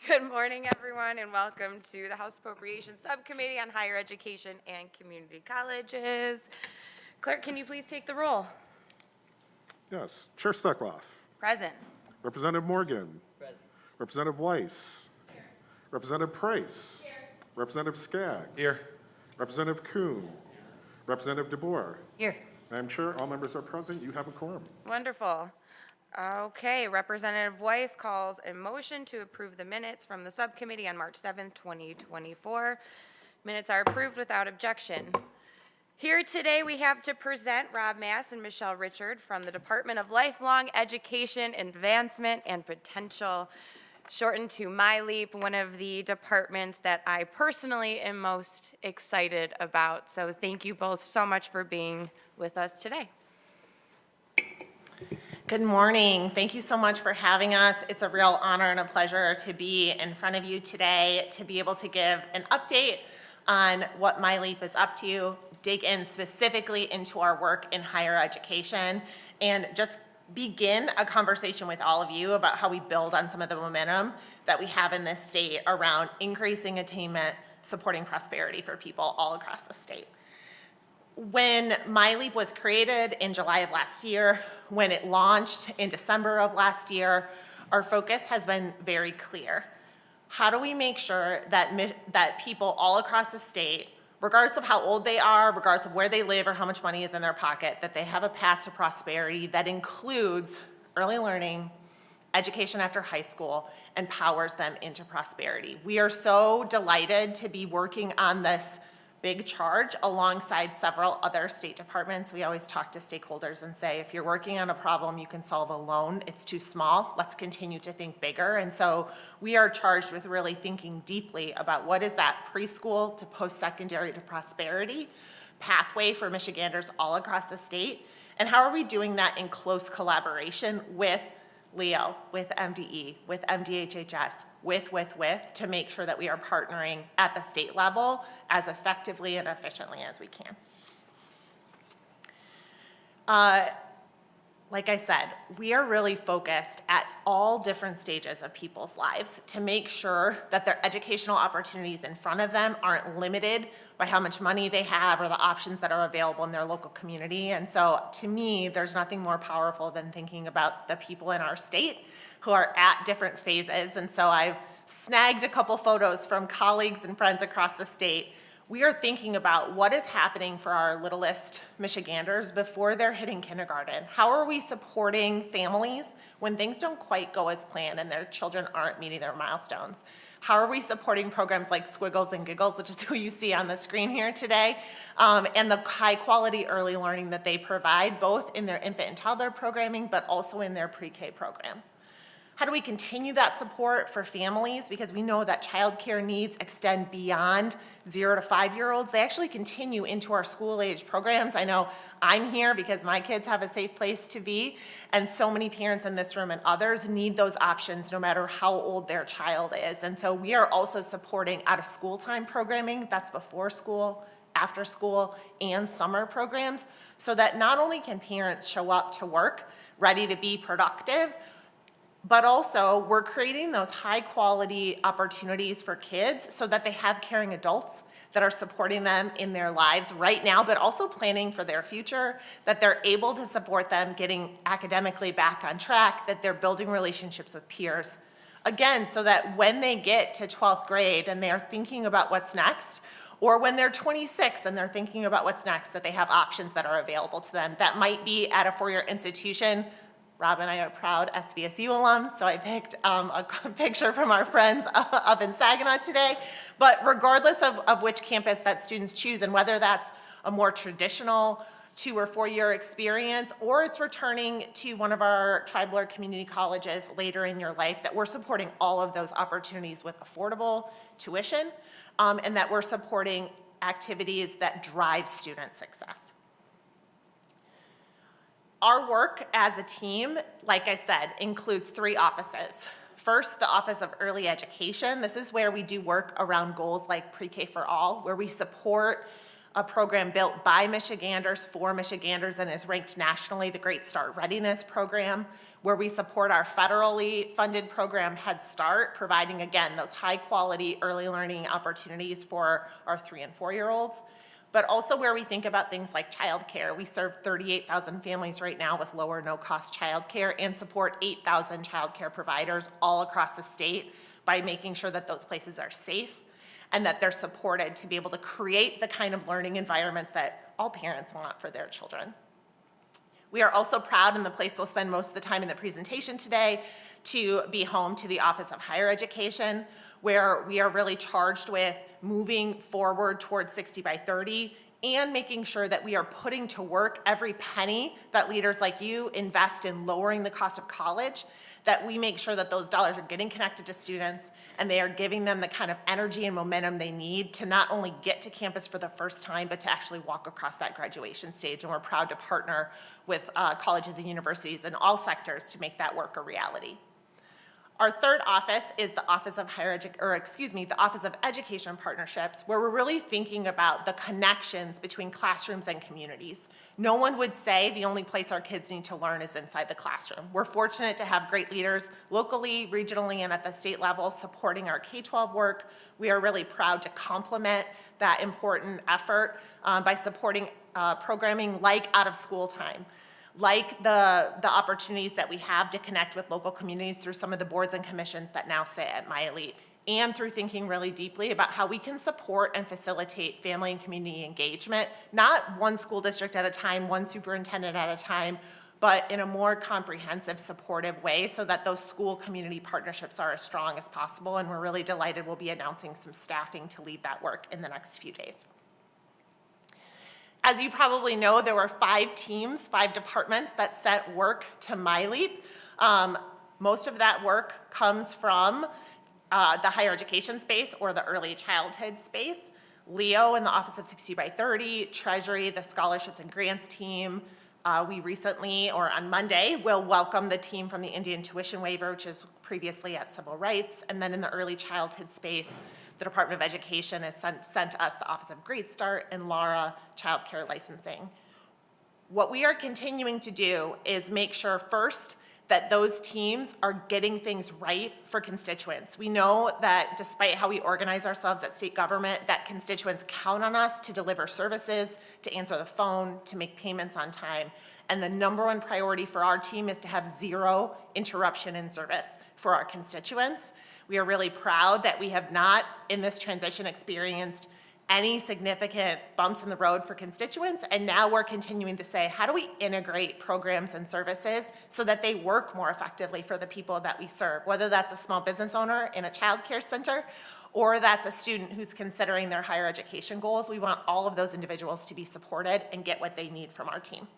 Good morning, everyone, and welcome to the House Appropriations Subcommittee on Higher Education and Community Colleges. Clerk, can you please take the roll? Yes. Chair Stuckloff. Present. Representative Morgan. Present. Representative Weiss. Here. Representative Price. Here. Representative Skaggs. Here. Representative Kuhn. Representative DeBoer. Here. Madam Chair, all members are present. You have a quorum. Wonderful. Okay, Representative Weiss calls a motion to approve the minutes from the subcommittee on March 7th, 2024. Minutes are approved without objection. Here today we have to present Rob Mass and Michelle Richard from the Department of Lifelong Education, Advancement, and Potential, shortened to MiLEAP, one of the departments that I personally am most excited about. So thank you both so much for being with us today. Good morning. Thank you so much for having us. It's a real honor and a pleasure to be in front of you today to be able to give an update on what MiLEAP is up to, dig in specifically into our work in higher education, and just begin a conversation with all of you about how we build on some of the momentum that we have in this state around increasing attainment, supporting prosperity for people all across the state. When MiLEAP was created in July of last year, when it launched in December of last year, our focus has been very clear. How do we make sure that people all across the state, regardless of how old they are, regardless of where they live or how much money is in their pocket, that they have a path to prosperity that includes early learning, education after high school, and powers them into prosperity? We are so delighted to be working on this big charge alongside several other state departments. We always talk to stakeholders and say, if you're working on a problem you can solve alone, it's too small. Let's continue to think bigger. And so we are charged with really thinking deeply about what is that preschool to post-secondary to prosperity pathway for Michiganders all across the state, and how are we doing that in close collaboration with LEO, with MDE, with MDHHS, with to make sure that we are partnering at the state level as effectively and efficiently as we can. Like I said, we are really focused at all different stages of people's lives to make sure that their educational opportunities in front of them aren't limited by how much money they have or the options that are available in their local community. And so to me, there's nothing more powerful than thinking about the people in our state who are at different phases. And so I've snagged a couple photos from colleagues and friends across the state. We are thinking about what is happening for our littlest Michiganders before they're hitting kindergarten. How are we supporting families when things don't quite go as planned and their children aren't meeting their milestones? How are we supporting programs like Squiggles and Giggles, which is who you see on the screen here today, and the high quality early learning that they provide, both in their infant and toddler programming, but also in their pre-K program? How do we continue that support for families? Because we know that childcare needs extend beyond 0 to 5-year-olds. They actually continue into our school age programs. I know I'm here because my kids have a safe place to be, and so many parents in this room and others need those options no matter how old their child is. And so we are also supporting out of school time programming, that's before school, after school, and summer programs, so that not only can parents show up to work ready to be productive, but also we're creating those high quality opportunities for kids so that they have caring adults that are supporting them in their lives right now, but also planning for their future, that they're able to support them getting academically back on track, that they're building relationships with peers. Again, so that when they get to 12th grade and they're thinking about what's next, or when they're 26 and they're thinking about what's next, that they have options that are available to them. That might be at a four-year institution. Rob and I are proud SVSU alums, so I picked a picture from our friends up in Saginaw today. But regardless of which campus that students choose, and whether that's a more traditional 2 or 4 year experience, or it's returning to one of our tribal or community colleges later in your life, that we're supporting all of those opportunities with affordable tuition, and that we're supporting activities that drive student success. Our work as a team, like I said, includes 3 offices. First, the Office of Early Education. This is where we do work around goals like Pre-K for All, where we support a program built by Michiganders for Michiganders and is ranked nationally, the Great Start Readiness Program, where we support our federally funded program Head Start, providing, again, those high-quality early learning opportunities for our 3- and 4-year-olds. But also where we think about things like childcare. We serve 38,000 families right now with low or no cost childcare and support 8,000 childcare providers all across the state by making sure that those places are safe and that they're supported to be able to create the kind of learning environments that all parents want for their children. We are also proud, and the place we'll spend most of the time in the presentation today, to be home to the Office of Higher Education, where we are really charged with moving forward towards 60 by 30 and making sure that we are putting to work every penny that leaders like you invest in lowering the cost of college, that we make sure that those dollars are getting connected to students and they are giving them the kind of energy and momentum they need to not only get to campus for the first time, but to actually walk across that graduation stage. And we're proud to partner with colleges and universities in all sectors to make that work a reality. Our third office is the Office of the Office of Education Partnerships, where we're really thinking about the connections between classrooms and communities. No one would say the only place our kids need to learn is inside the classroom. We're fortunate to have great leaders locally, regionally, and at the state level supporting our K-12 work. We are really proud to complement that important effort by supporting programming like out-of-school time, like the opportunities that we have to connect with local communities through some of the boards and commissions that now sit at MiLEAP, and through thinking really deeply about how we can support and facilitate family and community engagement, not one school district at a time, one superintendent at a time, but in a more comprehensive, supportive way so that those school community partnerships are as strong as possible. And we're really delighted we'll be announcing some staffing to lead that work in the next few days. As you probably know, there were 5 teams, 5 departments that sent work to MiLEAP. Most of that work comes from the higher education space or the early childhood space. Leo in the Office of 60 by 30, Treasury, the scholarships and grants team. We recently, or on Monday, will welcome the team from the Indian tuition waiver, which is previously at civil rights. And then in the early childhood space, the Department of Education has sent us the Office of Great Start and Lara Child Care Licensing. What we are continuing to do is make sure first that those teams are getting things right for constituents. We know that despite how we organize ourselves at state government, that constituents count on us to deliver services, to answer the phone, to make payments on time. And the number one priority for our team is to have 0 interruption in service for our constituents. We are really proud that we have not, in this transition, experienced any significant bumps in the road for constituents, and now we're continuing to say, how do we integrate programs and services so that they work more effectively for the people that we serve, whether that's a small business owner in a child care center, or that's a student who's considering their higher education goals. We want all of those individuals to be supported and get what they need from our team.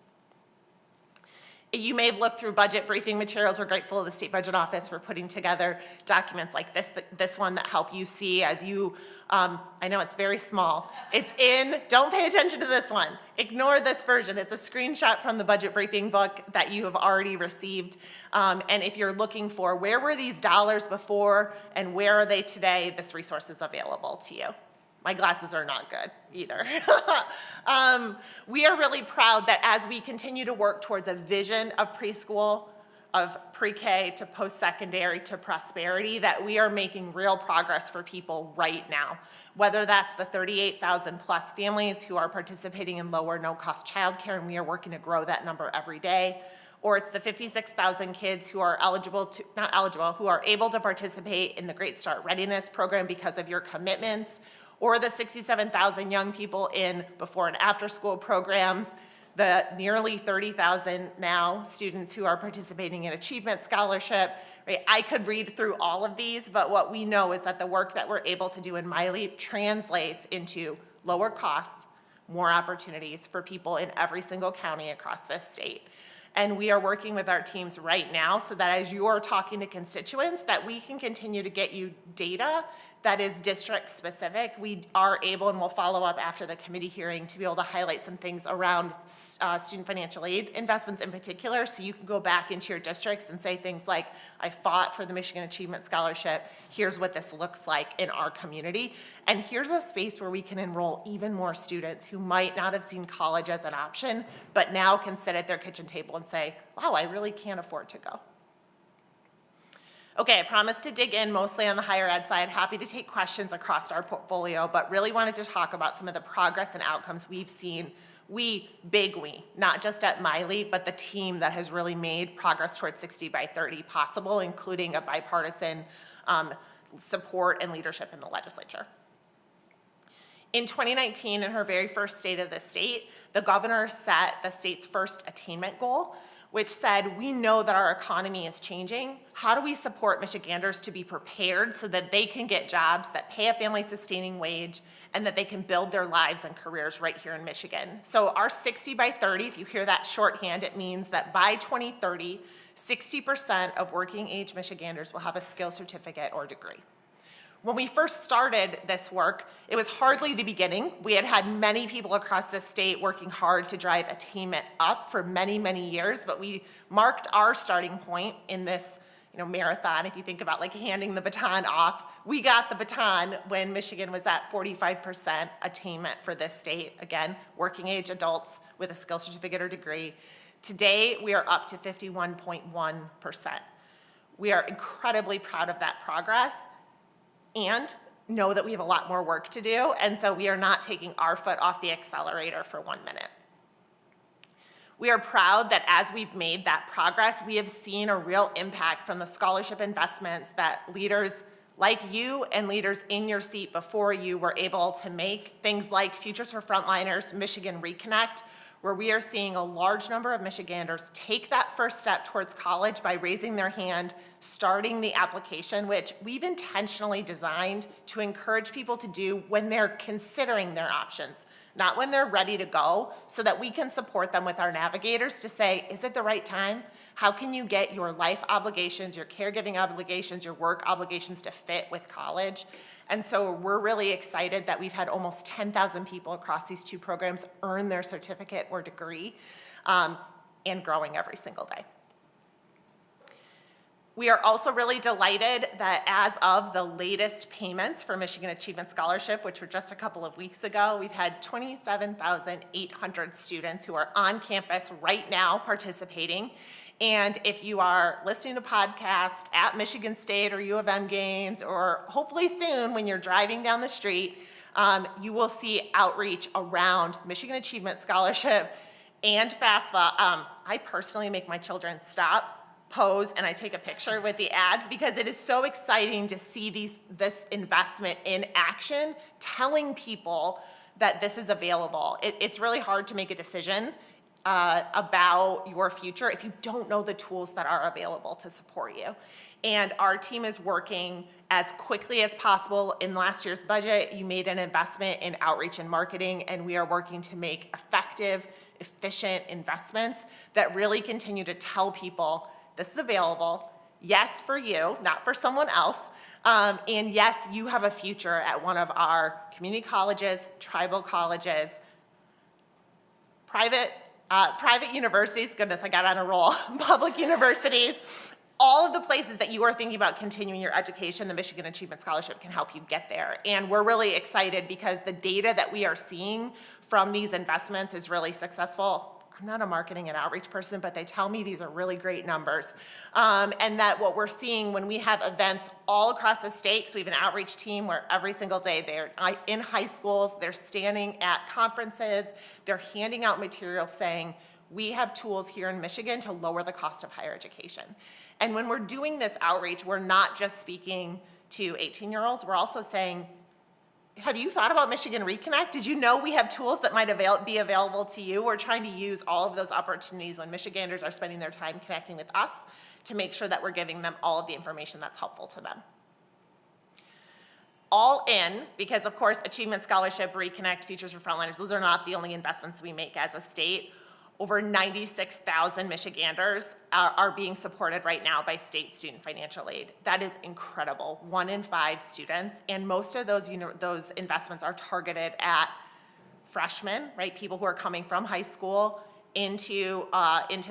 You may have looked through budget briefing materials. We're grateful to the State Budget Office for putting together documents like this one that help you see as you, I know it's very small. It's in, don't pay attention to this one. Ignore this version. It's a screenshot from the budget briefing book that you have already received. And if you're looking for where were these dollars before and where are they today, this resource is available to you. My glasses are not good either. We are really proud that as we continue to work towards a vision of preschool, of pre-K to post-secondary to prosperity, that we are making real progress for people right now. Whether that's the 38,000 plus families who are participating in low or no cost childcare, and we are working to grow that number every day, or it's the 56,000 kids who are who are able to participate in the Great Start Readiness Program because of your commitments, or the 67,000 young people in before and after school programs, the nearly 30,000 now students who are participating in Achievement Scholarship, right? I could read through all of these, but what we know is that the work that we're able to do in MiLEAP translates into lower costs, more opportunities for people in every single county across this state. And we are working with our teams right now so that as you're talking to constituents, that we can continue to get you data that is district specific. We are able, and we'll follow up after the committee hearing, to be able to highlight some things around student financial aid investments in particular, so you can go back into your districts and say things like, I fought for the Michigan Achievement Scholarship, here's what this looks like in our community, and here's a space where we can enroll even more students who might not have seen college as an option, but now can sit at their kitchen table and say, wow, I really can't afford to go. Okay, I promised to dig in mostly on the higher ed side. Happy to take questions across our portfolio, but really wanted to talk about some of the progress and outcomes we've seen. We, not just at MiLEAP, but the team that has really made progress towards 60 by 30 possible, including a bipartisan support and leadership in the legislature. In 2019, in her very first State of the State, the governor set the state's first attainment goal, which said, we know that our economy is changing. How do we support Michiganders to be prepared so that they can get jobs that pay a family-sustaining wage and that they can build their lives and careers right here in Michigan? So our 60 by 30, if you hear that shorthand, it means that by 2030, 60% of working age Michiganders will have a skill certificate or degree. When we first started this work, it was hardly the beginning. We had had many people across the state working hard to drive attainment up for many, many years, but we marked our starting point in this marathon. If you think about like handing the baton off, we got the baton when Michigan was at 45% attainment for this state. Again, working age adults with a skill certificate or degree. Today, we are up to 51.1%. We are incredibly proud of that progress, and know that we have a lot more work to do, and so we are not taking our foot off the accelerator for 1 minute. We are proud that as we've made that progress, we have seen a real impact from the scholarship investments that leaders like you and leaders in your seat before you were able to make, things like Futures for Frontliners, Michigan Reconnect, where we are seeing a large number of Michiganders take that first step towards college by raising their hand, starting the application, which we've intentionally designed to encourage people to do when they're considering their options, not when they're ready to go, so that we can support them with our navigators to say, is it the right time? How can you get your life obligations, your caregiving obligations, your work obligations to fit with college? And so we're really excited that we've had almost 10,000 people across these two programs earn their certificate or degree, and growing every single day. We are also really delighted that as of the latest payments for Michigan Achievement Scholarship, which were just a couple of weeks ago, we've had 27,800 students who are on campus right now participating. And if you are listening to podcasts at Michigan State or U of M games, or hopefully soon when you're driving down the street, you will see outreach around Michigan Achievement Scholarship and FAFSA. I personally make my children stop, pose, and I take a picture with the ads because it is so exciting to see this investment in action, telling people that this is available. It's really hard to make a decision about your future if you don't know the tools that are available to support you. And our team is working as quickly as possible. In last year's budget, you made an investment in outreach and marketing, and we are working to make effective, efficient investments that really continue to tell people this is available, yes, for you, not for someone else, and yes, you have a future at one of our community colleges, tribal colleges, private universities, goodness, I got on a roll, public universities, all of the places that you are thinking about continuing your education, the Michigan Achievement Scholarship can help you get there. And we're really excited because the data that we are seeing from these investments is really successful. I'm not a marketing and outreach person, but they tell me these are really great numbers. And that what we're seeing when we have events all across the state, so we have an outreach team where every single day they're in high schools, they're standing at conferences, they're handing out materials saying, we have tools here in Michigan to lower the cost of higher education. And when we're doing this outreach, we're not just speaking to 18-year-olds, we're also saying, have you thought about Michigan Reconnect? Did you know we have tools that might be available to you? We're trying to use all of those opportunities when Michiganders are spending their time connecting with us to make sure that we're giving them all of the information that's helpful to them. All in, because of course, Achievement Scholarship, Reconnect, Futures for Frontliners, those are not the only investments we make as a state. Over 96,000 Michiganders are being supported right now by state student financial aid. That is incredible. 1 in 5 students, and most of those investments are targeted at freshmen, right? People who are coming from high school into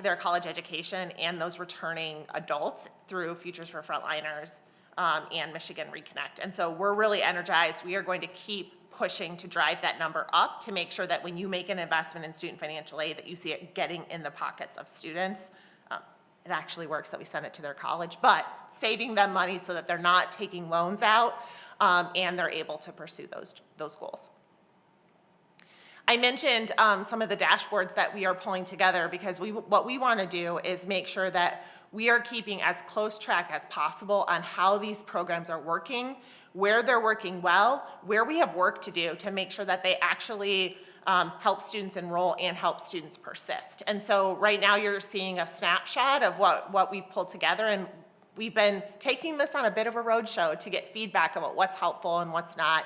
their college education, and those returning adults through Futures for Frontliners and Michigan Reconnect. And so we're really energized. We are going to keep pushing to drive that number up to make sure that when you make an investment in student financial aid, that you see it getting in the pockets of students. It actually works that we send it to their college, but saving them money so that they're not taking loans out and they're able to pursue those goals. I mentioned some of the dashboards that we are pulling together because what we want to do is make sure that we are keeping as close track as possible on how these programs are working, where they're working well, where we have work to do to make sure that they actually help students enroll and help students persist. And so right now you're seeing a snapshot of what we've pulled together, and we've been taking this on a bit of a roadshow to get feedback about what's helpful and what's not.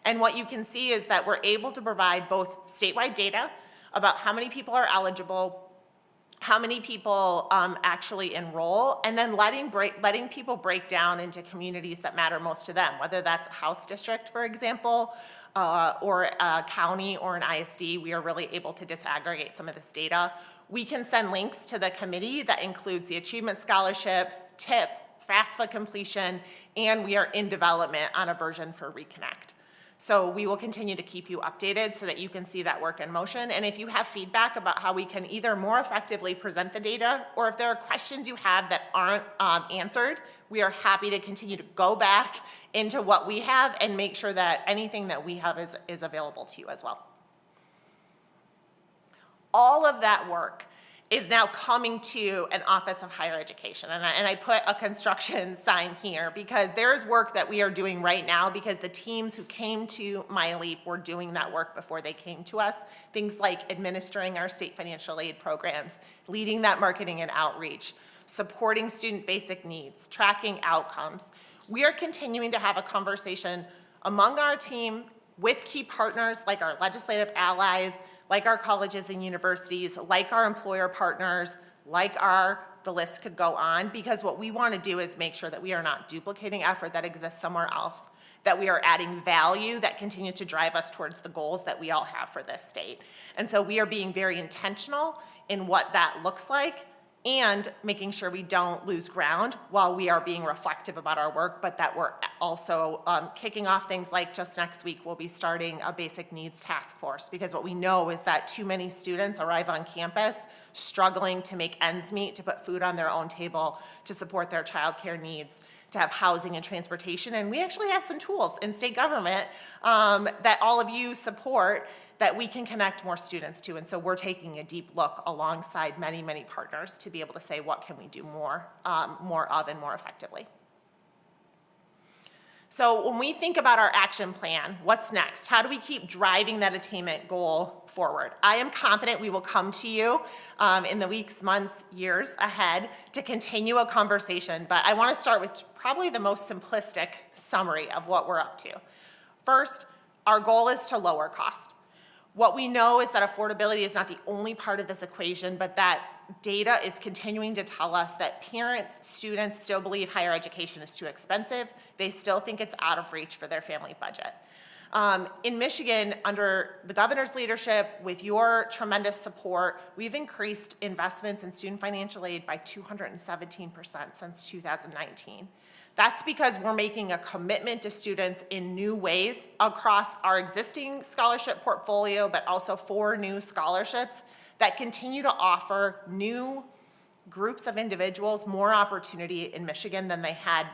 And what you can see is that we're able to provide both statewide data about how many people are eligible, how many people actually enroll, and then letting people break down into communities that matter most to them, whether that's a house district, for example, or a county or an ISD. We are really able to disaggregate some of this data. We can send links to the committee that includes the Achievement Scholarship, TIP, FAFSA completion, and we are in development on a version for Reconnect. So we will continue to keep you updated so that you can see that work in motion. And if you have feedback about how we can either more effectively present the data, or if there are questions you have that aren't answered, we are happy to continue to go back into what we have and make sure that anything that we have is available to you as well. All of that work is now coming to an Office of Higher Education. And I put a construction sign here because there's work that we are doing right now because the teams who came to MiLEAP were doing that work before they came to us. Things like administering our state financial aid programs, leading that marketing and outreach, supporting student basic needs, tracking outcomes. We are continuing to have a conversation among our team with key partners like our legislative allies, like our colleges and universities, like our employer partners, the list could go on, because what we want to do is make sure that we are not duplicating effort that exists somewhere else, that we are adding value that continues to drive us towards the goals that we all have for this state. And so we are being very intentional in what that looks like and making sure we don't lose ground while we are being reflective about our work, but that we're also kicking off things like just next week we'll be starting a basic needs task force, because what we know is that too many students arrive on campus struggling to make ends meet, to put food on their own table, to support their childcare needs, to have housing and transportation. And we actually have some tools in state government that all of you support that we can connect more students to. And so we're taking a deep look alongside many, many partners to be able to say, what can we do more of and more effectively? So when we think about our action plan, what's next? How do we keep driving that attainment goal forward? I am confident we will come to you in the weeks, months, years ahead to continue a conversation, but I want to start with probably the most simplistic summary of what we're up to. First, our goal is to lower cost. What we know is that affordability is not the only part of this equation, but that data is continuing to tell us that parents, students still believe higher education is too expensive. They still think it's out of reach for their family budget. In Michigan, under the governor's leadership, with your tremendous support, we've increased investments in student financial aid by 217% since 2019. That's because we're making a commitment to students in new ways across our existing scholarship portfolio, but also 4 new scholarships that continue to offer new groups of individuals more opportunity in Michigan than they had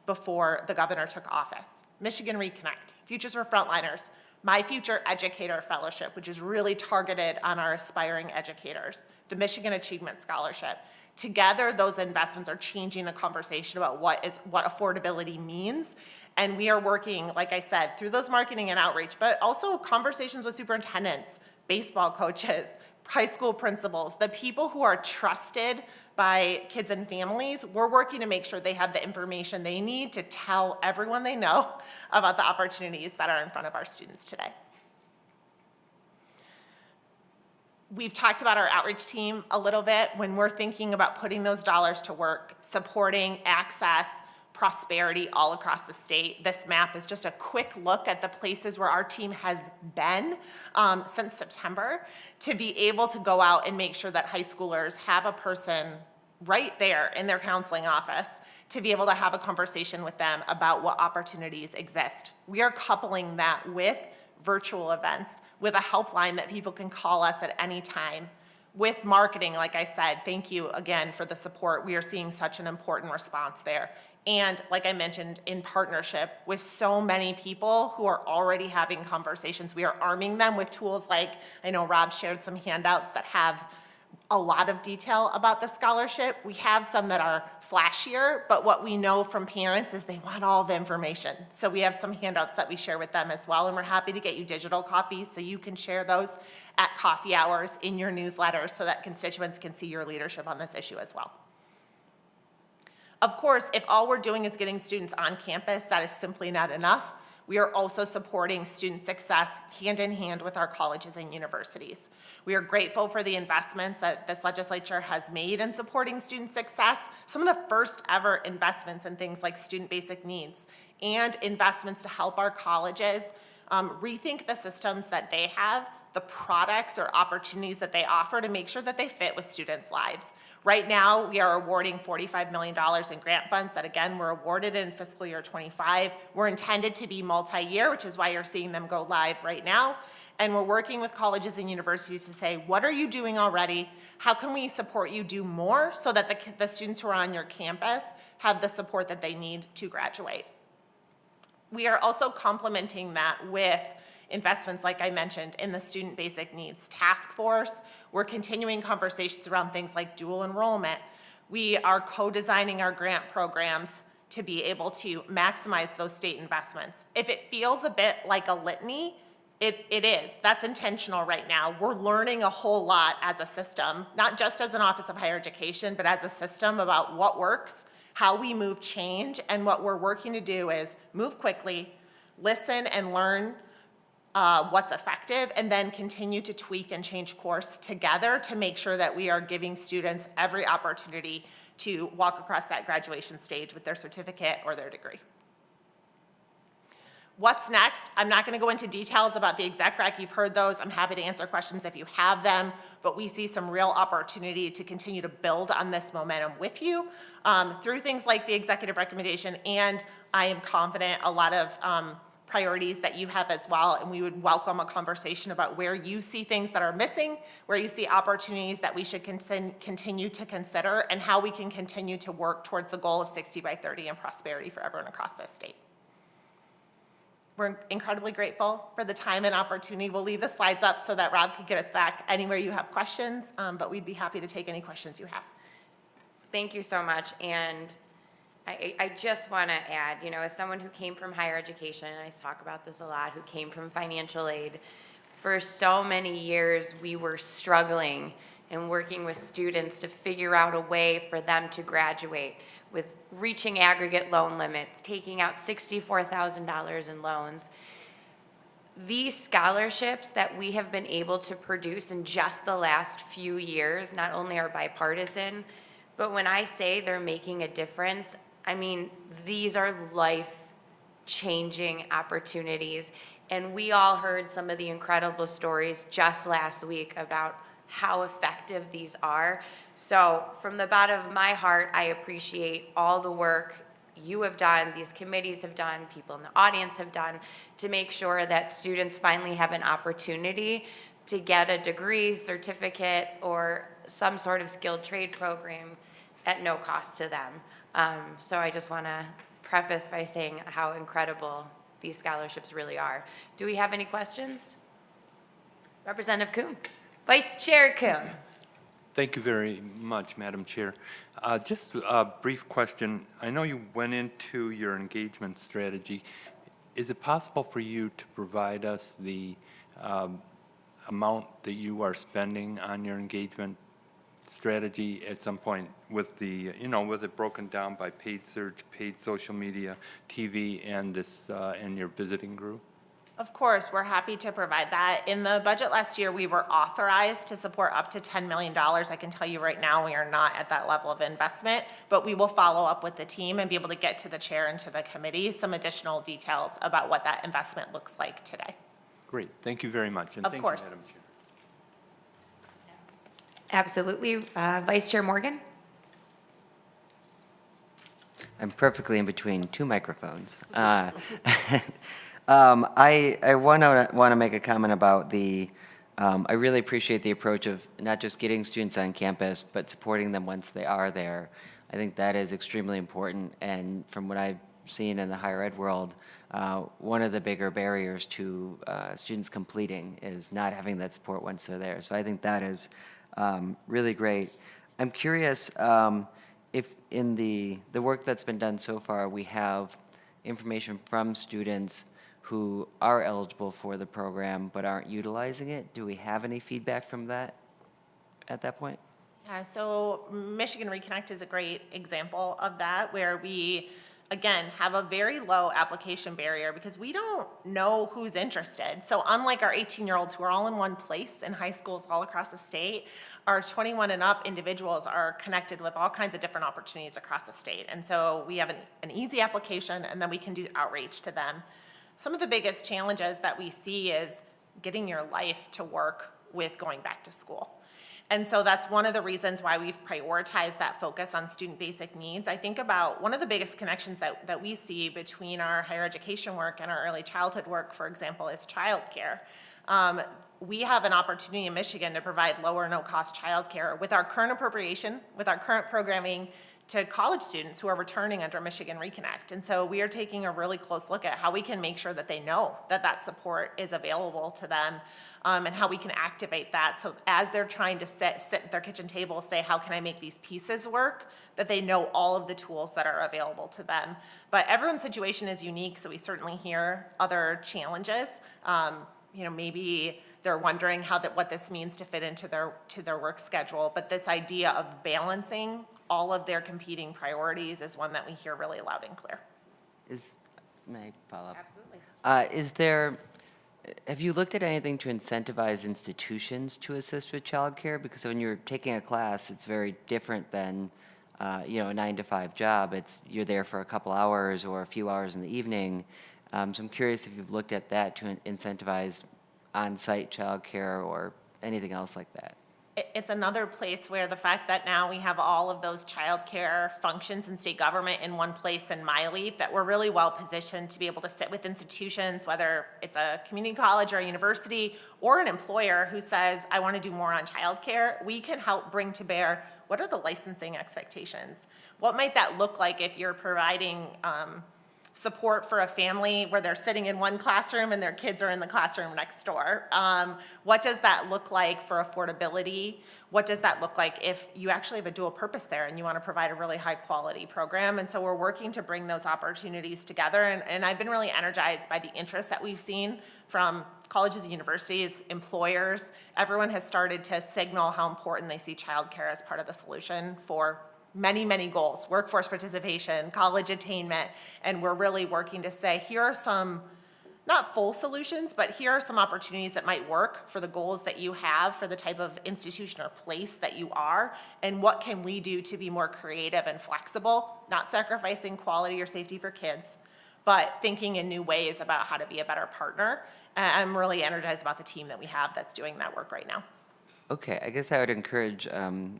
before the governor took office. Michigan Reconnect, Futures for Frontliners, My Future Educator Fellowship, which is really targeted on our aspiring educators, the Michigan Achievement Scholarship. Together, those investments are changing the conversation about what affordability means. And we are working, like I said, through those marketing and outreach, but also conversations with superintendents, baseball coaches, high school principals, the people who are trusted by kids and families. We're working to make sure they have the information they need to tell everyone they know about the opportunities that are in front of our students today. We've talked about our outreach team a little bit when we're thinking about putting those dollars to work, supporting access, prosperity all across the state. This map is just a quick look at the places where our team has been since September to be able to go out and make sure that high schoolers have a person right there in their counseling office to be able to have a conversation with them about what opportunities exist. We are coupling that with virtual events, with a helpline that people can call us at any time. With marketing, like I said, thank you again for the support. We are seeing such an important response there. And like I mentioned, in partnership with so many people who are already having conversations, we are arming them with tools like, I know Rob shared some handouts that have a lot of detail about the scholarship. We have some that are flashier, but what we know from parents is they want all the information. So we have some handouts that we share with them as well, and we're happy to get you digital copies so you can share those at coffee hours in your newsletter so that constituents can see your leadership on this issue as well. Of course, if all we're doing is getting students on campus, that is simply not enough. We are also supporting student success hand in hand with our colleges and universities. We are grateful for the investments that this legislature has made in supporting student success, some of the first ever investments in things like student basic needs and investments to help our colleges rethink the systems that they have, the products or opportunities that they offer to make sure that they fit with students' lives. Right now, we are awarding $45 million in grant funds that, again, were awarded in fiscal year 25. We're intended to be multi-year, which is why you're seeing them go live right now. And we're working with colleges and universities to say, what are you doing already? How can we support you do more so that the students who are on your campus have the support that they need to graduate? We are also complementing that with investments, like I mentioned, in the Student Basic Needs Task Force. We're continuing conversations around things like dual enrollment. We are co-designing our grant programs to be able to maximize those state investments. If it feels a bit like a litany, it is. That's intentional right now. We're learning a whole lot as a system, not just as an Office of Higher Education, but as a system about what works, how we move change, and what we're working to do is move quickly, listen and learn what's effective, and then continue to tweak and change course together to make sure that we are giving students every opportunity to walk across that graduation stage with their certificate or their degree. What's next? I'm not going to go into details about the exec rec. You've heard those. I'm happy to answer questions if you have them, but we see some real opportunity to continue to build on this momentum with you through things like the executive recommendation, and I am confident a lot of priorities that you have as well, and we would welcome a conversation about where you see things that are missing, where you see opportunities that we should continue to consider, and how we can continue to work towards the goal of 60 by 30 and prosperity for everyone across this state. We're incredibly grateful for the time and opportunity. We'll leave the slides up so that Rob can get us back anywhere you have questions, but we'd be happy to take any questions you have. Thank you so much. And I just want to add, you know, as someone who came from higher education, I talk about this a lot, who came from financial aid, for so many years we were struggling and working with students to figure out a way for them to graduate with reaching aggregate loan limits, taking out $64,000 in loans. These scholarships that we have been able to produce in just the last few years not only are bipartisan, but when I say they're making a difference, I mean, these are life-changing opportunities. And we all heard some of the incredible stories just last week about how effective these are. So from the bottom of my heart, I appreciate all the work you have done, these committees have done, people in the audience have done to make sure that students finally have an opportunity to get a degree, certificate, or some sort of skilled trade program at no cost to them. So I just want to preface by saying how incredible these scholarships really are. Do we have any questions? Representative Kuhn. Vice Chair Kuhn. Thank you very much, Madam Chair. Just a brief question. I know you went into your engagement strategy. Is it possible for you to provide us the amount that you are spending on your engagement strategy at some point with the, you know, with it broken down by paid search, paid social media, TV, and this, and your visiting group? Of course, we're happy to provide that. In the budget last year, we were authorized to support up to $10 million. I can tell you right now, we are not at that level of investment, but we will follow up with the team and be able to get to the chair and to the committee some additional details about what that investment looks like today. Great, thank you very much. And Of thank course. you, Madam Chair. Absolutely. Vice Chair Morgan? I'm perfectly in between two microphones. I want to make a comment about I really appreciate the approach of not just getting students on campus, but supporting them once they are there. I think that is extremely important, and from what I've seen in the higher ed world, one of the bigger barriers to students completing is not having that support once they're there. So I think that is really great. I'm curious if in the work that's been done so far, we have information from students who are eligible for the program but aren't utilizing it. Do we have any feedback from that at that point? Yeah, so Michigan Reconnect is a great example of that, where we, again, have a very low application barrier because we don't know who's interested. So unlike our 18-year-olds who are all in one place in high schools all across the state, our 21 and up individuals are connected with all kinds of different opportunities across the state. And so we have an easy application, and then we can do outreach to them. Some of the biggest challenges that we see is getting your life to work with going back to school. And so that's one of the reasons why we've prioritized that focus on student basic needs. I think about one of the biggest connections that we see between our higher education work and our early childhood work, for example, is childcare. We have an opportunity in Michigan to provide low or no-cost childcare with our current appropriation, with our current programming, to college students who are returning under Michigan Reconnect. And so we are taking a really close look at how we can make sure that they know that that support is available to them, and how we can activate that. So as they're trying to sit at their kitchen table, say, how can I make these pieces work, that they know all of the tools that are available to them. But everyone's situation is unique, so we certainly hear other challenges. Maybe they're wondering what this means to fit into their work schedule. But this idea of balancing all of their competing priorities is one that we hear really loud and clear. May I follow up? Absolutely. Have you looked at anything to incentivize institutions to assist with childcare? Because when you're taking a class, it's very different than, a 9-to-5 job. You're there for a couple hours or a few hours in the evening. So I'm curious if you've looked at that to incentivize on-site childcare or anything else like that. It's another place where the fact that now we have all of those childcare functions in state government in one place in MiLEAP, that we're really well positioned to be able to sit with institutions, whether it's a community college or a university or an employer who says, I want to do more on childcare. We can help bring to bear, what are the licensing expectations? What might that look like if you're providing support for a family where they're sitting in one classroom and their kids are in the classroom next door? What does that look like for affordability? What does that look like if you actually have a dual purpose there and you want to provide a really high quality program? And so we're working to bring those opportunities together. And I've been really energized by the interest that we've seen from colleges and universities, employers. Everyone has started to signal how important they see childcare as part of the solution for many, many goals: workforce participation, college attainment, and we're really working to say, here are some, not full solutions, but here are some opportunities that might work for the goals that you have, for the type of institution or place that you are, and what can we do to be more creative and flexible, not sacrificing quality or safety for kids, but thinking in new ways about how to be a better partner. And I'm really energized about the team that we have that's doing that work right now. Okay, I guess I would encourage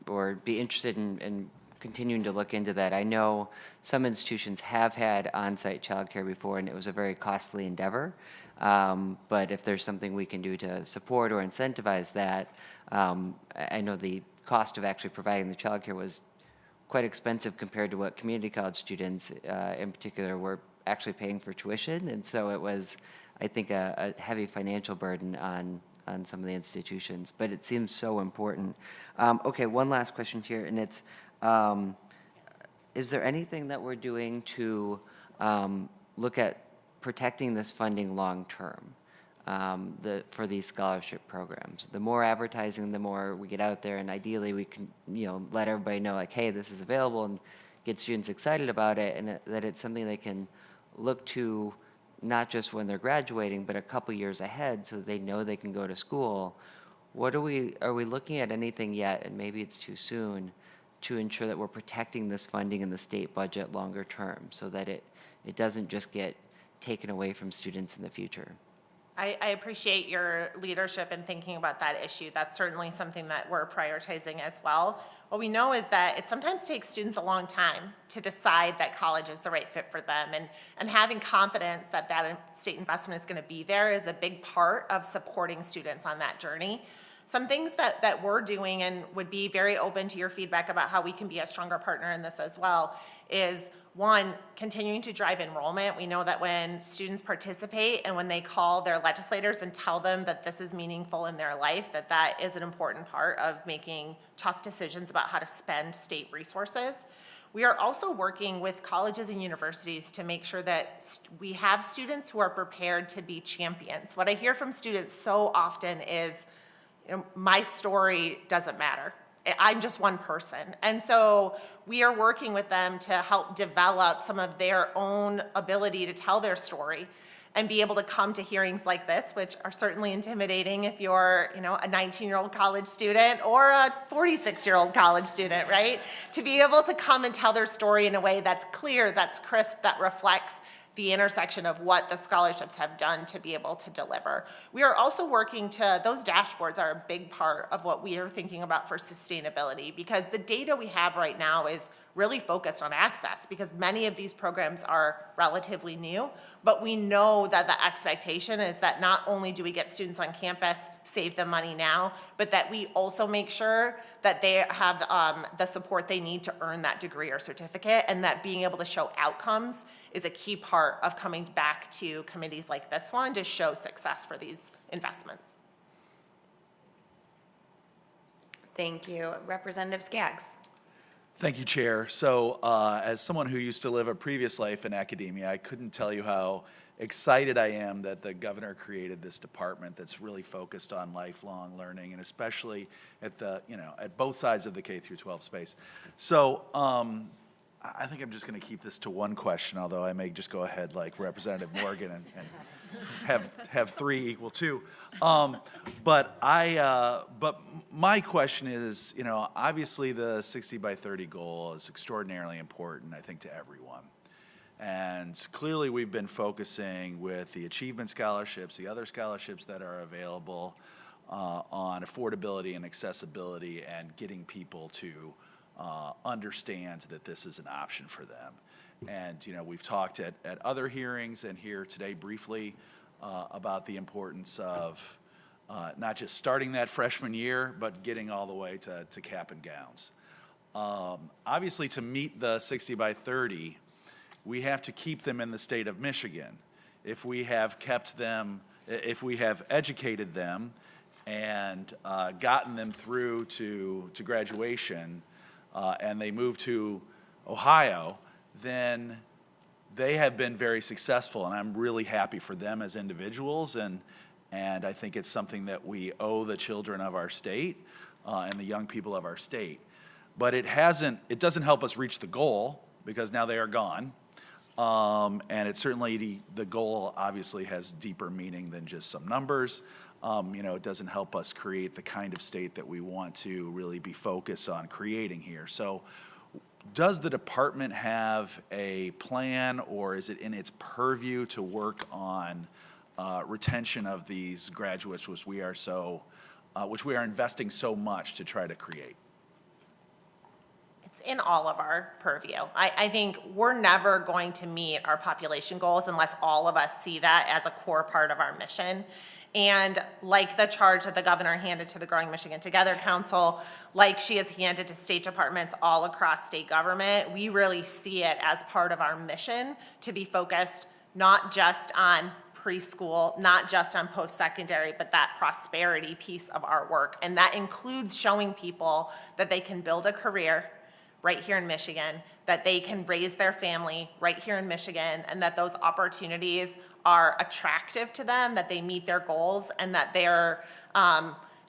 or be interested in continuing to look into that. I know some institutions have had on-site childcare before, and it was a very costly endeavor. But if there's something we can do to support or incentivize that, I know the cost of actually providing the childcare was quite expensive compared to what community college students in particular were actually paying for tuition. And so it was, I think, a heavy financial burden on some of the institutions, but it seems so important. Okay, one last question here, and it's, is there anything that we're doing to look at protecting this funding long-term for these scholarship programs? The more advertising, the more we get out there, and ideally we can, let everybody know, like, hey, this is available, and get students excited about it, and that it's something they can look to not just when they're graduating, but a couple years ahead so that they know they can go to school. Are we looking at anything yet, and maybe it's too soon, to ensure that we're protecting this funding in the state budget longer term so that it doesn't just get taken away from students in the future? I appreciate your leadership in thinking about that issue. That's certainly something that we're prioritizing as well. What we know is that it sometimes takes students a long time to decide that college is the right fit for them, and having confidence that that state investment is going to be there is a big part of supporting students on that journey. Some things that we're doing, and would be very open to your feedback about how we can be a stronger partner in this as well, is one, continuing to drive enrollment. We know that when students participate and when they call their legislators and tell them that this is meaningful in their life, that is an important part of making tough decisions about how to spend state resources. We are also working with colleges and universities to make sure that we have students who are prepared to be champions. What I hear from students so often is, my story doesn't matter. I'm just one person. And so we are working with them to help develop some of their own ability to tell their story and be able to come to hearings like this, which are certainly intimidating if you're, a 19-year-old college student or a 46-year-old college student, right? To be able to come and tell their story in a way that's clear, that's crisp, that reflects the intersection of what the scholarships have done to be able to deliver. We are also working those dashboards are a big part of what we are thinking about for sustainability, because the data we have right now is really focused on access, because many of these programs are relatively new, but we know that the expectation is that not only do we get students on campus, save them money now, but that we also make sure that they have the support they need to earn that degree or certificate, and that being able to show outcomes is a key part of coming back to committees like this one to show success for these investments. Thank you. Representative Skaggs. Thank you, Chair. So as someone who used to live a previous life in academia, I couldn't tell you how excited I am that the governor created this department that's really focused on lifelong learning, and especially at at both sides of the K through 12 space. So I think I'm just going to keep this to one question, although I may just go ahead like Representative Morgan and have three equal two. But my question is, obviously the 60 by 30 goal is extraordinarily important, I think, to everyone. And clearly we've been focusing with the achievement scholarships, the other scholarships that are available on affordability and accessibility and getting people to understand that this is an option for them. And, we've talked at other hearings and here today briefly about the importance of not just starting that freshman year, but getting all the way to cap and gowns. Obviously, to meet the 60 by 30, we have to keep them in the state of Michigan. If we have kept them, if we have educated them and gotten them through to graduation and they move to Ohio, then they have been very successful, and I'm really happy for them as individuals, and I think it's something that we owe the children of our state and the young people of our state. But it doesn't help us reach the goal, because now they are gone, and it certainly, the goal obviously has deeper meaning than just some numbers. It doesn't help us create the kind of state that we want to really be focused on creating here. So does the department have a plan, or is it in its purview to work on retention of these graduates, which we are investing so much to try to create? It's in all of our purview. I think we're never going to meet our population goals unless all of us see that as a core part of our mission. And like the charge that the governor handed to the Growing Michigan Together Council, like she has handed to state departments all across state government, we really see it as part of our mission to be focused not just on preschool, not just on post-secondary, but that prosperity piece of our work. And that includes showing people that they can build a career right here in Michigan, that they can raise their family right here in Michigan, and that those opportunities are attractive to them, that they meet their goals, and that they're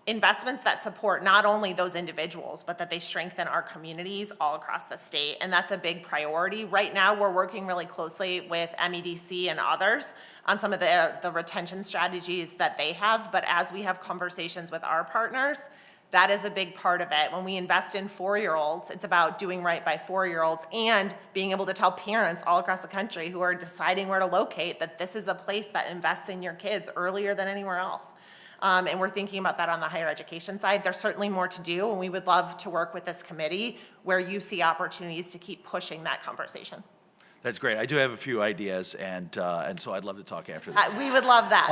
investments that support not only those individuals, but that they strengthen our communities all across the state. And that's a big priority. Right now, we're working really closely with MEDC and others on some of the retention strategies that they have. But as we have conversations with our partners, that is a big part of it. When we invest in 4-year-olds, it's about doing right by 4-year-olds and being able to tell parents all across the country who are deciding where to locate that this is a place that invests in your kids earlier than anywhere else. And we're thinking about that on the higher education side. There's certainly more to do, and we would love to work with this committee where you see opportunities to keep pushing that conversation. That's great. I do have a few ideas, and so I'd love to talk after that. We would love that.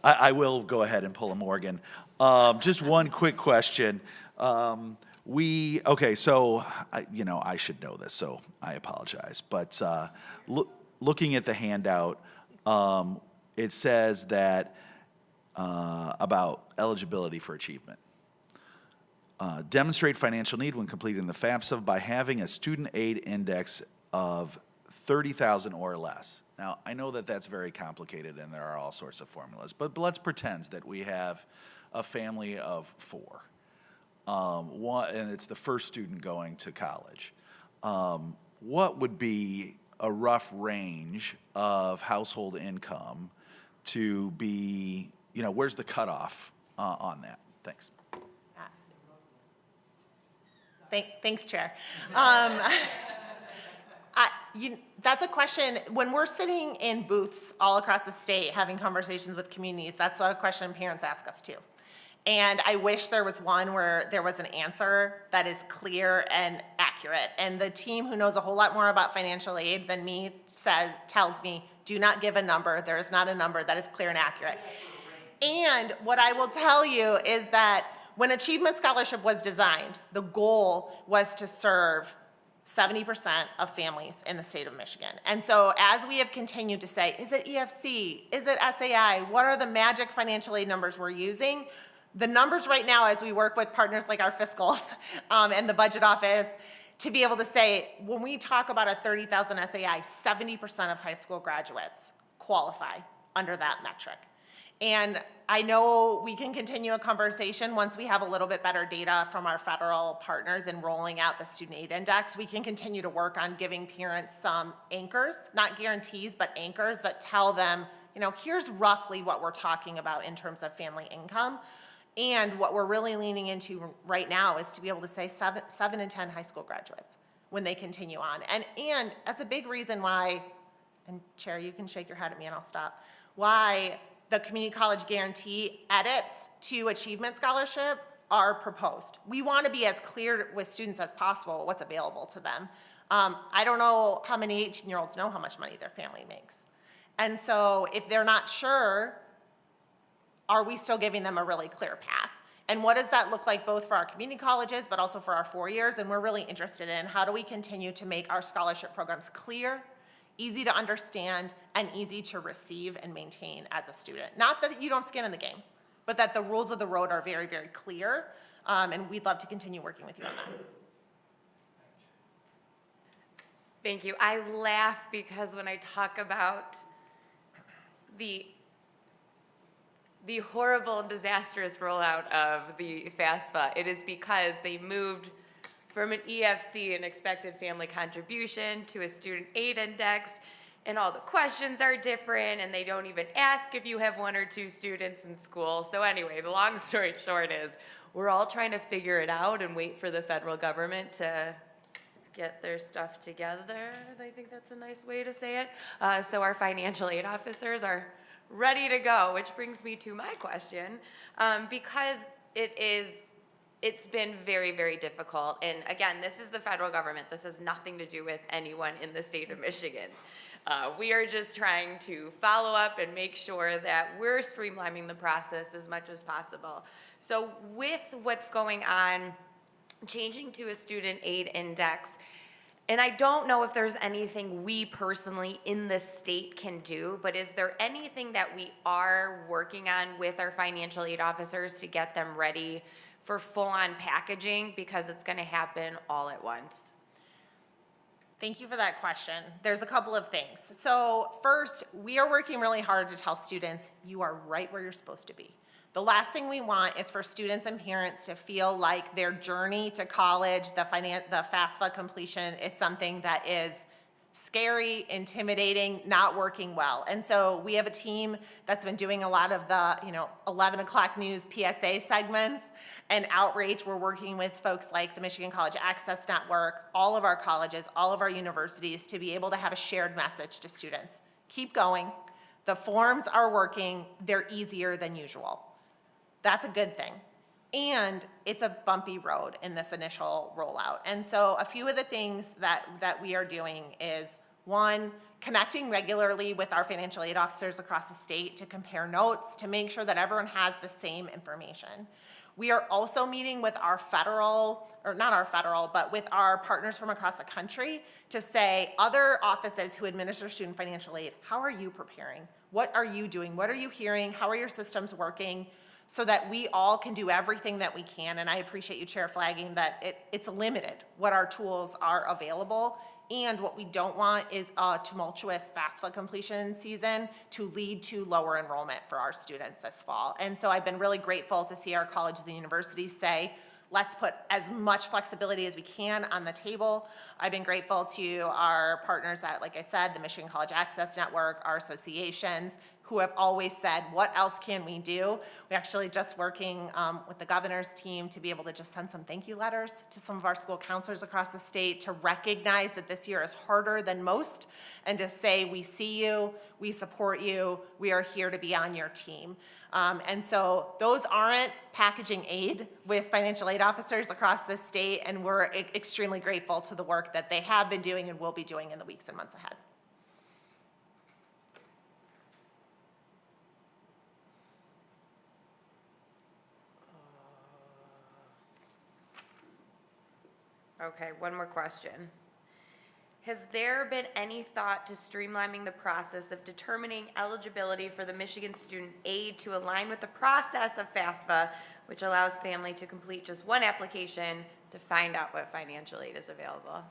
I will go ahead and pull a Morgan. Just one quick question. Okay, so, I should know this, so I apologize. But looking at the handout, it says that about eligibility for achievement. Demonstrate financial need when completing the FAFSA by having a student aid index of 30,000 or less. Now, I know that that's very complicated and there are all sorts of formulas, but let's pretend that we have a family of 4. And it's the first student going to college. What would be a rough range of household income to be, where's the cutoff on that? Thanks. Thanks, Chair. That's a question, when we're sitting in booths all across the state having conversations with communities, that's a question parents ask us too. And I wish there was one where there was an answer that is clear and accurate. And the team who knows a whole lot more about financial aid than me tells me, do not give a number. There is not a number that is clear and accurate. And what I will tell you is that when Achievement Scholarship was designed, the goal was to serve 70% of families in the state of Michigan. And so as we have continued to say, is it EFC? Is it SAI? What are the magic financial aid numbers we're using? The numbers right now, as we work with partners like our fiscals and the budget office, to be able to say, when we talk about a 30,000 SAI, 70% of high school graduates qualify under that metric. And I know we can continue a conversation once we have a little bit better data from our federal partners in rolling out the student aid index. We can continue to work on giving parents some anchors, not guarantees, but anchors that tell them, here's roughly what we're talking about in terms of family income. And what we're really leaning into right now is to be able to say 7 in 10 high school graduates when they continue on. And that's a big reason why, and Chair, you can shake your head at me and I'll stop, why the community college guarantee edits to Achievement Scholarship are proposed. We want to be as clear with students as possible what's available to them. I don't know how many 18-year-olds know how much money their family makes. And so if they're not sure, are we still giving them a really clear path? And what does that look like both for our community colleges, but also for our 4 years? And we're really interested in how do we continue to make our scholarship programs clear, easy to understand, and easy to receive and maintain as a student. Not that you don't skin in the game, but that the rules of the road are very, very clear. And we'd love to continue working with you on that. Thank you. I laugh because when I talk about the horrible and disastrous rollout of the FAFSA, it is because they moved from an EFC, an expected family contribution, to a student aid index, and all the questions are different, and they don't even ask if you have 1 or 2 students in school. So anyway, the long story short is we're all trying to figure it out and wait for the federal government to get their stuff together. I think that's a nice way to say it. So our financial aid officers are ready to go, which brings me to my question, because it's been very, very difficult. And again, this is the federal government. This has nothing to do with anyone in the state of Michigan. We are just trying to follow up and make sure that we're streamlining the process as much as possible. So with what's going on, changing to a student aid index, and I don't know if there's anything we personally in the state can do, but is there anything that we are working on with our financial aid officers to get them ready for full-on packaging, because it's going to happen all at once? Thank you for that question. There's a couple of things. So first, we are working really hard to tell students you are right where you're supposed to be. The last thing we want is for students and parents to feel like their journey to college, the FAFSA completion is something that is scary, intimidating, not working well. And so we have a team that's been doing a lot of the, 11 o'clock news PSA segments and outreach. We're working with folks like the Michigan College Access Network, all of our colleges, all of our universities to be able to have a shared message to students. Keep going. The forms are working. They're easier than usual. That's a good thing. And it's a bumpy road in this initial rollout. And so a few of the things that we are doing is, one, connecting regularly with our financial aid officers across the state to compare notes, to make sure that everyone has the same information. We are also meeting with our but with our partners from across the country to say, other offices who administer student financial aid, how are you preparing? What are you doing? What are you hearing? How are your systems working? So that we all can do everything that we can. And I appreciate you, Chair, flagging that it's limited what our tools are available. And what we don't want is a tumultuous FAFSA completion season to lead to lower enrollment for our students this fall. And so I've been really grateful to see our colleges and universities say, let's put as much flexibility as we can on the table. I've been grateful to our partners at, like I said, the Michigan College Access Network, our associations, who have always said, what else can we do? We're actually just working with the governor's team to be able to just send some thank you letters to some of our school counselors across the state to recognize that this year is harder than most and to say, we see you, we support you, we are here to be on your team. And so those aren't packaging aid with financial aid officers across the state, and we're extremely grateful to the work that they have been doing and will be doing in the weeks and months ahead. Okay, one more question. Has there been any thought to streamlining the process of determining eligibility for the Michigan Student Aid to align with the process of FAFSA, which allows family to complete just one application to find out what financial aid is available?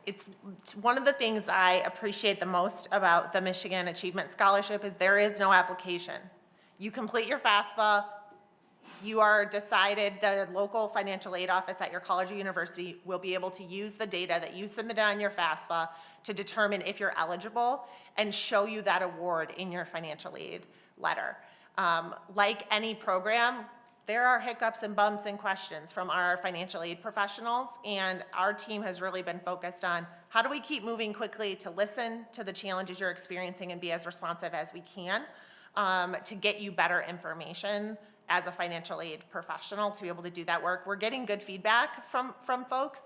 It's one of the things I appreciate the most about the Michigan Achievement Scholarship is there is no application. You complete your FAFSA, you are decided, the local financial aid office at your college or university will be able to use the data that you submitted on your FAFSA to determine if you're eligible and show you that award in your financial aid letter. Like any program, there are hiccups and bumps and questions from our financial aid professionals, and our team has really been focused on how do we keep moving quickly to listen to the challenges you're experiencing and be as responsive as we can to get you better information as a financial aid professional to be able to do that work. We're getting good feedback from folks.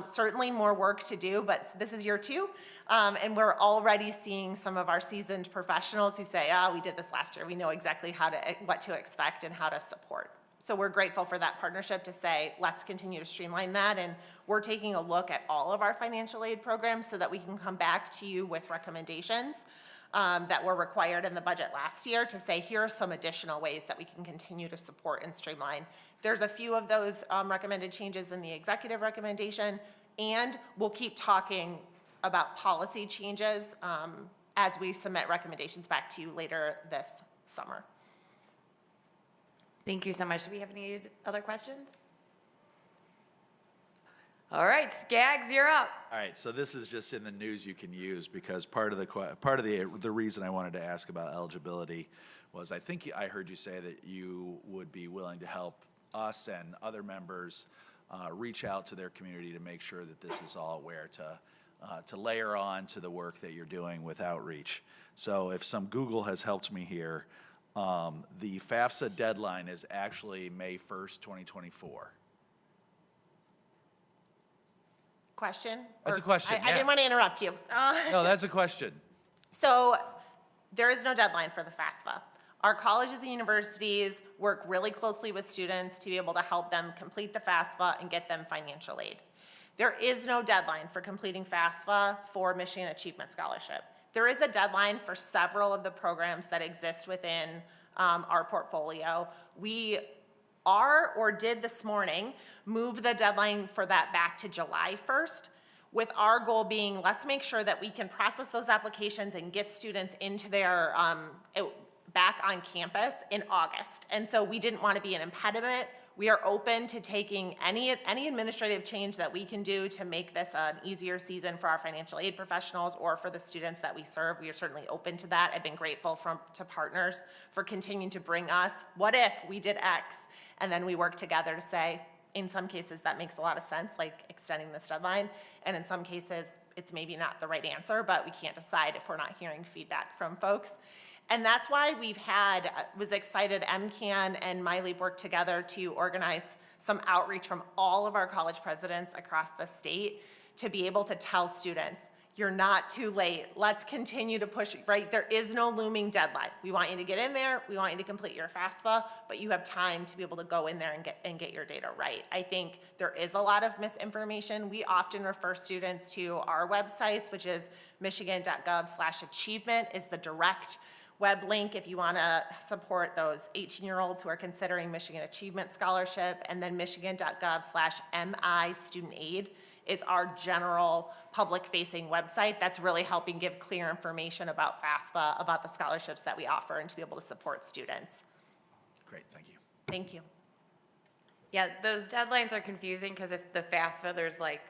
Certainly more work to do, but this is year 2. And we're already seeing some of our seasoned professionals who say, we did this last year. We know exactly what to expect and how to support. So we're grateful for that partnership to say, let's continue to streamline that. And we're taking a look at all of our financial aid programs so that we can come back to you with recommendations that were required in the budget last year to say, here are some additional ways that we can continue to support and streamline. There's a few of those recommended changes in the executive recommendation, and we'll keep talking about policy changes as we submit recommendations back to you later this summer. Thank you so much. Do we have any other questions? All right, Skaggs, you're up. All right, so this is just in the news you can use because part of the reason I wanted to ask about eligibility was I think I heard you say that you would be willing to help us and other members reach out to their community to make sure that this is all aware to layer on to the work that you're doing with outreach. So if some Google has helped me here, the FAFSA deadline is actually May 1st, 2024. Question? That's a question, I didn't want to interrupt you. No, that's a question. So there is no deadline for the FAFSA. Our colleges and universities work really closely with students to be able to help them complete the FAFSA and get them financial aid. There is no deadline for completing FAFSA for Michigan Achievement Scholarship. There is a deadline for several of the programs that exist within our portfolio. We are, or did this morning, move the deadline for that back to July 1st, with our goal being, let's make sure that we can process those applications and get students into their, back on campus in August. And so we didn't want to be an impediment. We are open to taking any administrative change that we can do to make this an easier season for our financial aid professionals or for the students that we serve. We are certainly open to that. I've been grateful to partners for continuing to bring us, what if we did X? And then we work together to say, in some cases that makes a lot of sense, like extending this deadline. And in some cases, it's maybe not the right answer, but we can't decide if we're not hearing feedback from folks. And that's why was excited, MCAN and MiLEAP worked together to organize some outreach from all of our college presidents across the state to be able to tell students, you're not too late. Let's continue to push, right? There is no looming deadline. We want you to get in there. We want you to complete your FAFSA, but you have time to be able to go in there and get your data right. I think there is a lot of misinformation. We often refer students to our websites, which is michigan.gov/achievement is the direct web link if you want to support those 18-year-olds who are considering Michigan Achievement Scholarship, and then michigan.gov/MI Student Aid is our general public-facing website that's really helping give clear information about FAFSA, about the scholarships that we offer, and to be able to support students. Great, thank you. Thank you. Yeah, those deadlines are confusing because if the FAFSA, there's like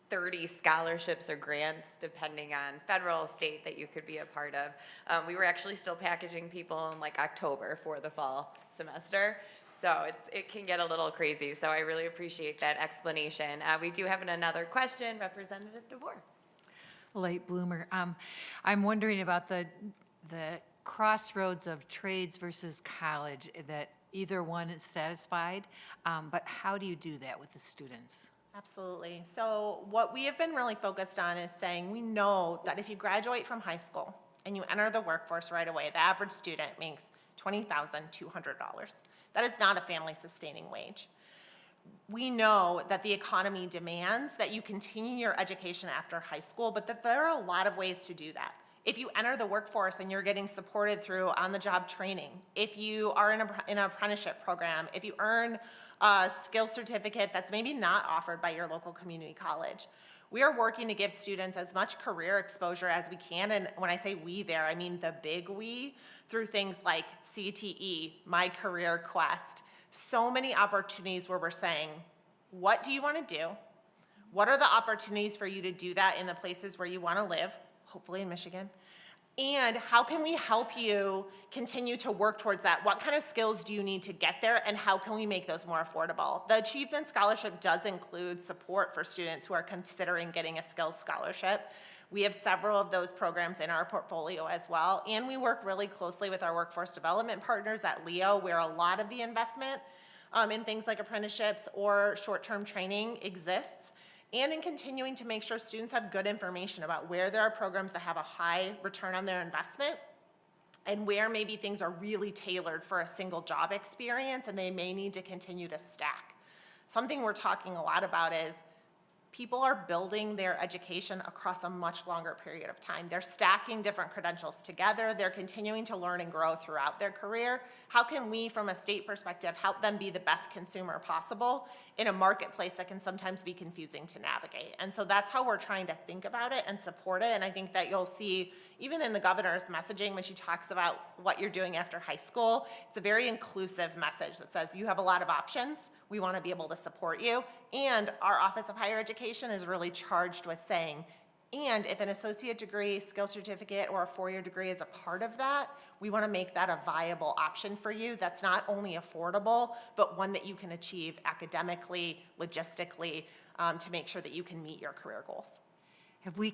30 scholarships or grants depending on federal, state that you could be a part of. We were actually still packaging people in like October for the fall semester. So it can get a little crazy. So I really appreciate that explanation. We do have another question, Representative DeBoer. Late bloomer. I'm wondering about the crossroads of trades versus college, that either one is satisfied, but how do you do that with the students? Absolutely. So what we have been really focused on is saying we know that if you graduate from high school and you enter the workforce right away, the average student makes $20,200. That is not a family-sustaining wage. We know that the economy demands that you continue your education after high school, but that there are a lot of ways to do that. If you enter the workforce and you're getting supported through on-the-job training, if you are in an apprenticeship program, if you earn a skill certificate that's maybe not offered by your local community college, we are working to give students as much career exposure as we can. And when I say we there, I mean the big we, through things like CTE, My Career Quest, so many opportunities where we're saying, what do you want to do? What are the opportunities for you to do that in the places where you want to live, hopefully in Michigan? And how can we help you continue to work towards that? What kind of skills do you need to get there, and how can we make those more affordable? The Achievement Scholarship does include support for students who are considering getting a skills scholarship. We have several of those programs in our portfolio as well, and we work really closely with our workforce development partners at LEO, where a lot of the investment in things like apprenticeships or short-term training exists, and in continuing to make sure students have good information about where there are programs that have a high return on their investment and where maybe things are really tailored for a single job experience and they may need to continue to stack. Something we're talking a lot about is people are building their education across a much longer period of time. They're stacking different credentials together. They're continuing to learn and grow throughout their career. How can we, from a state perspective, help them be the best consumer possible in a marketplace that can sometimes be confusing to navigate? And so that's how we're trying to think about it and support it. And I think that you'll see, even in the governor's messaging, when she talks about what you're doing after high school, it's a very inclusive message that says you have a lot of options. We want to be able to support you. And our Office of Higher Education is really charged with saying, and if an associate degree, skill certificate, or a four-year degree is a part of that, we want to make that a viable option for you that's not only affordable, but one that you can achieve academically, logistically, to make sure that you can meet your career goals. Have we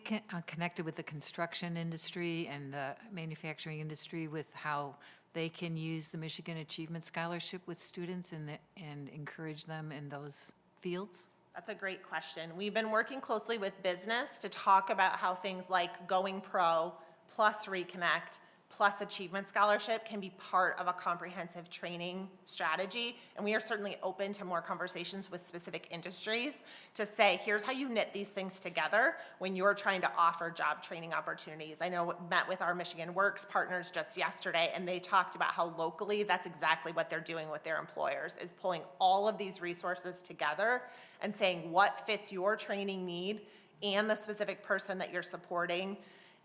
connected with the construction industry and the manufacturing industry with how they can use the Michigan Achievement Scholarship with students and encourage them in those fields? That's a great question. We've been working closely with business to talk about how things like Going Pro plus Reconnect plus Achievement Scholarship can be part of a comprehensive training strategy. And we are certainly open to more conversations with specific industries to say, here's how you knit these things together when you're trying to offer job training opportunities. I know we met with our Michigan Works partners just yesterday, and they talked about how locally that's exactly what they're doing with their employers, is pulling all of these resources together and saying what fits your training need and the specific person that you're supporting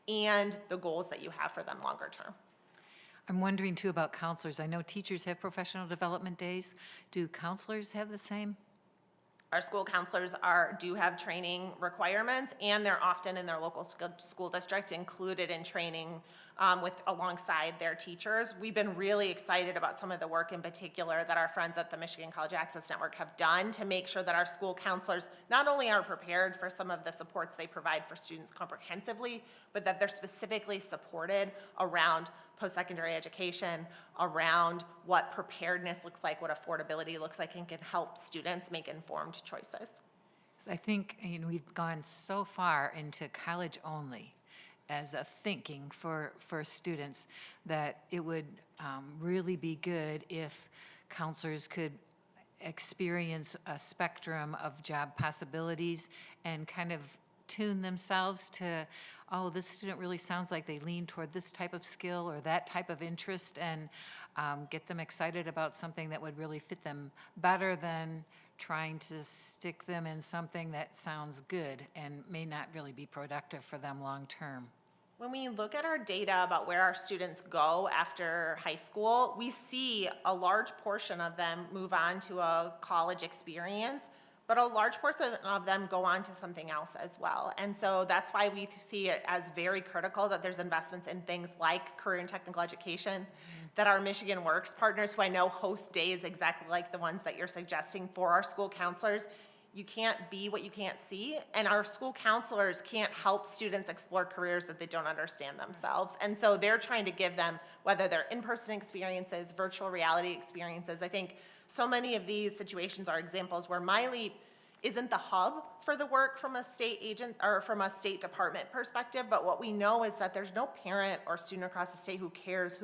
and the goals that you have for them longer term. I'm wondering too about counselors. I know teachers have professional development days. Do counselors have the same? Our school counselors do have training requirements, and they're often in their local school district included in training alongside their teachers. We've been really excited about some of the work in particular that our friends at the Michigan College Access Network have done to make sure that our school counselors not only are prepared for some of the supports they provide for students comprehensively, but that they're specifically supported around post-secondary education, around what preparedness looks like, what affordability looks like, and can help students make informed choices. So I think, we've gone so far into college only as a thinking for students that it would really be good if counselors could experience a spectrum of job possibilities and kind of tune themselves to, oh, this student really sounds like they lean toward this type of skill or that type of interest, and get them excited about something that would really fit them better than trying to stick them in something that sounds good and may not really be productive for them long term. When we look at our data about where our students go after high school, we see a large portion of them move on to a college experience, but a large portion of them go on to something else as well. And so that's why we see it as very critical that there's investments in things like career and technical education, that our Michigan Works partners, who I know host days exactly like the ones that you're suggesting for our school counselors. You can't be what you can't see, and our school counselors can't help students explore careers that they don't understand themselves. And so they're trying to give them, whether they're in-person experiences, virtual reality experiences. I think so many of these situations are examples where MiLEAP isn't the hub for the work from a state agent or from a state department perspective, but what we know is that there's no parent or student across the state who cares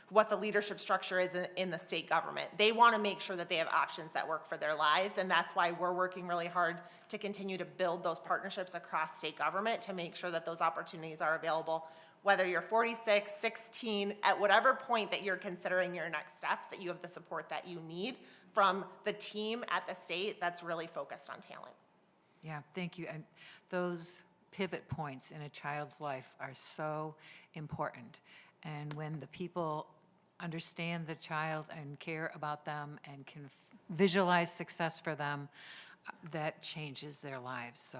what the leadership structure is in the state government. They want to make sure that they have options that work for their lives, and that's why we're working really hard to continue to build those partnerships across state government to make sure that those opportunities are available, whether you're 46, 16, at whatever point that you're considering your next steps, that you have the support that you need from the team at the state that's really focused on talent. Yeah, thank you. And those pivot points in a child's life are so important. And when the people understand the child and care about them and can visualize success for them, that changes their lives. So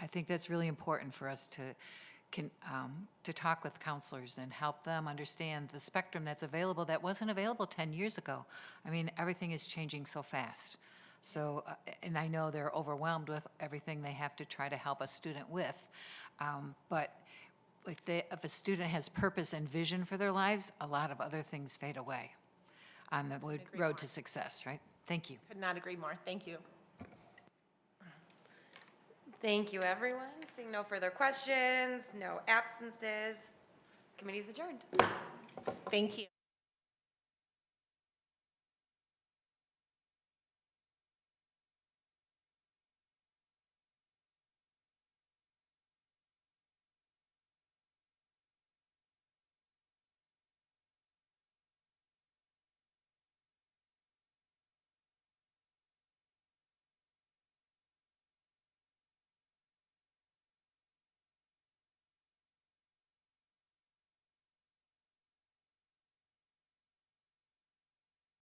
I think that's really important for us to talk with counselors and help them understand the spectrum that's available that wasn't available 10 years ago. I mean, everything is changing so fast. So, and I know they're overwhelmed with everything they have to try to help a student with. But if a student has purpose and vision for their lives, a lot of other things fade away on the road to success, right? Thank you. Could not agree more. Thank you. Thank you, everyone. Seeing no further questions, no absences, committee's adjourned. Thank you.